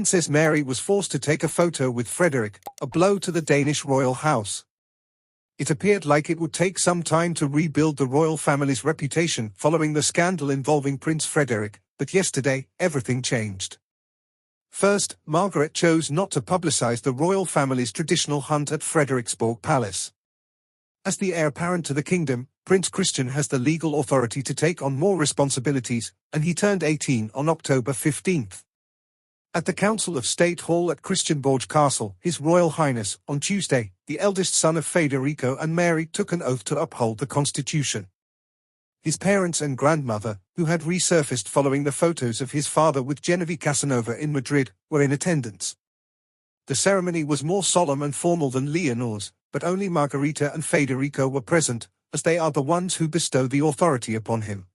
Princess Mary was forced to take a photo with Frederick, a blow to the Danish royal house. It appeared like it would take some time to rebuild the royal family's reputation following the scandal involving Prince Frederick, but yesterday, everything changed. First, Margaret chose not to publicize the royal family's traditional hunt at Frederiksborg Palace. As the heir apparent to the kingdom, Prince Christian has the legal authority to take on more responsibilities, and he turned 18 on October 15. At the Council of State Hall at Christianborg Castle, His Royal Highness, on Tuesday, the eldest son of Federico and Mary took an oath to uphold the constitution. His parents and grandmother, who had resurfaced following the photos of his father with Genevie Casanova in Madrid, were in attendance. The ceremony was more solemn and formal than Leonor's, but only Margarita and Federico were present, as they are the ones who bestow the authority upon him.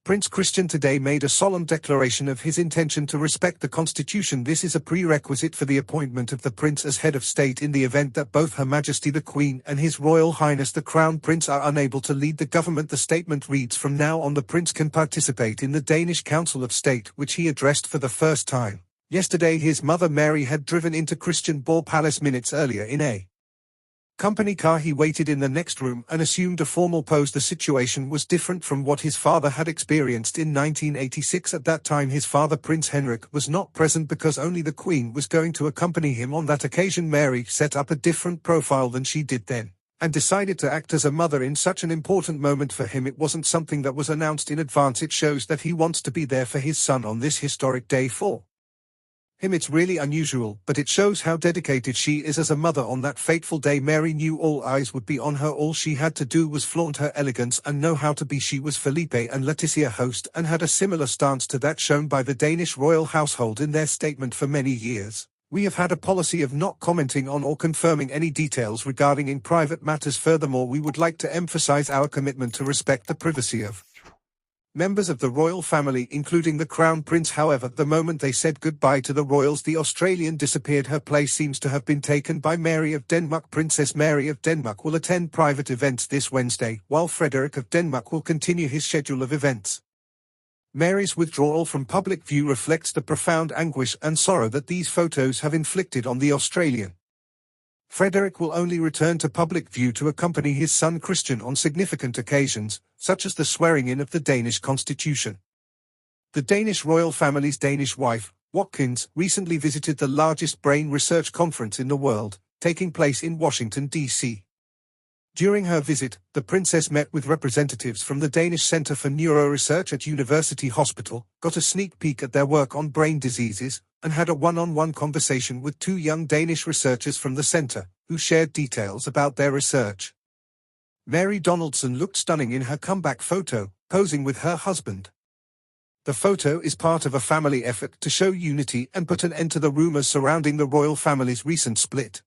Prince Christian today made a solemn declaration of his intention to respect the constitution. This is a prerequisite for the appointment of the prince as head of state in the event that both Her Majesty the Queen and His Royal Highness the Crown Prince are unable to lead the government. The statement reads, "From now on the prince can participate in the Danish Council of State," which he addressed for the first time. Yesterday his mother Mary had driven into Christianborg Palace minutes earlier in a company car. He waited in the next room and assumed a formal pose. The situation was different from what his father had experienced in 1986. At that time his father Prince Henrik was not present because only the Queen was going to accompany him on that occasion. Mary set up a different profile than she did then, and decided to act as a mother in such an important moment for him. It wasn't something that was announced in advance. It shows that he wants to be there for his son on this historic day. For him it's really unusual, but it shows how dedicated she is as a mother on that fateful day. Mary knew all eyes would be on her. All she had to do was flaunt her elegance and know how to be. She was Felipe and Letizia host and had a similar stance to that shown by the Danish royal household in their statement. For many years, we have had a policy of not commenting on or confirming any details regarding in private matters. Furthermore, we would like to emphasize our commitment to respect the privacy of members of the royal family, including the Crown Prince. However, the moment they said goodbye to the royals, the Australian disappeared. Her place seems to have been taken by Mary of Denmark. Princess Mary of Denmark will attend private events this Wednesday, while Frederick of Denmark will continue his schedule of events. Mary's withdrawal from public view reflects the profound anguish and sorrow that these photos have inflicted on the Australian. Frederick will only return to public view to accompany his son Christian on significant occasions, such as the swearing-in of the Danish constitution. The Danish royal family's Danish wife, Watkins, recently visited the largest brain research conference in the world, taking place in Washington, D.C. During her visit, the princess met with representatives from the Danish Center for Neuro Research at University Hospital, got a sneak peek at their work on brain diseases, and had a one-on-one conversation with two young Danish researchers from the center, who shared details about their research. Mary Donaldson looked stunning in her comeback photo, posing with her husband. The photo is part of a family effort to show unity and put an end to the rumors surrounding the royal family's recent split.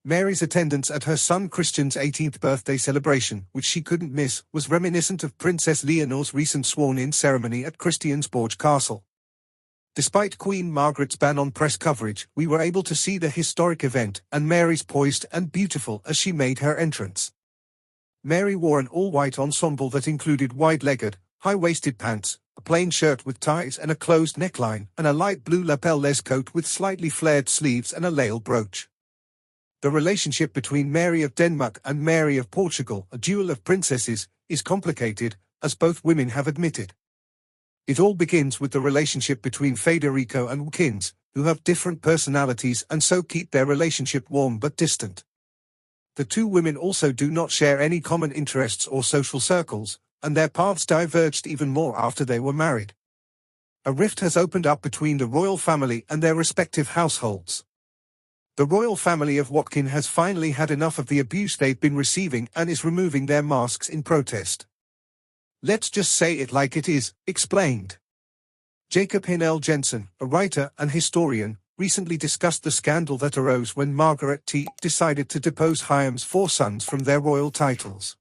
Mary's attendance at her son Christian's 18th birthday celebration, which she couldn't miss, was reminiscent of Princess Leonor's recent sworn-in ceremony at Christianborg Castle. Despite Queen Margaret's ban on press coverage, we were able to see the historic event, and Mary's poised and beautiful as she made her entrance. Mary wore an all-white ensemble that included wide-legged, high-waisted pants, a plain shirt with ties and a closed neckline, and a light blue lapel-less coat with slightly flared sleeves and a laurel brooch. The relationship between Mary of Denmark and Mary of Portugal, a duel of princesses, is complicated, as both women have admitted. It all begins with the relationship between Federico and Watkins, who have different personalities and so keep their relationship warm but distant. The two women also do not share any common interests or social circles, and their paths diverged even more after they were married. A rift has opened up between the royal family and their respective households. The royal family of Watkins has finally had enough of the abuse they've been receiving and is removing their masks in protest. "Let's just say it like it is," explained Jacob Hinel Jensen, a writer and historian, recently discussed the scandal that arose when Margaret decided to depose Hyam's four sons from their royal titles.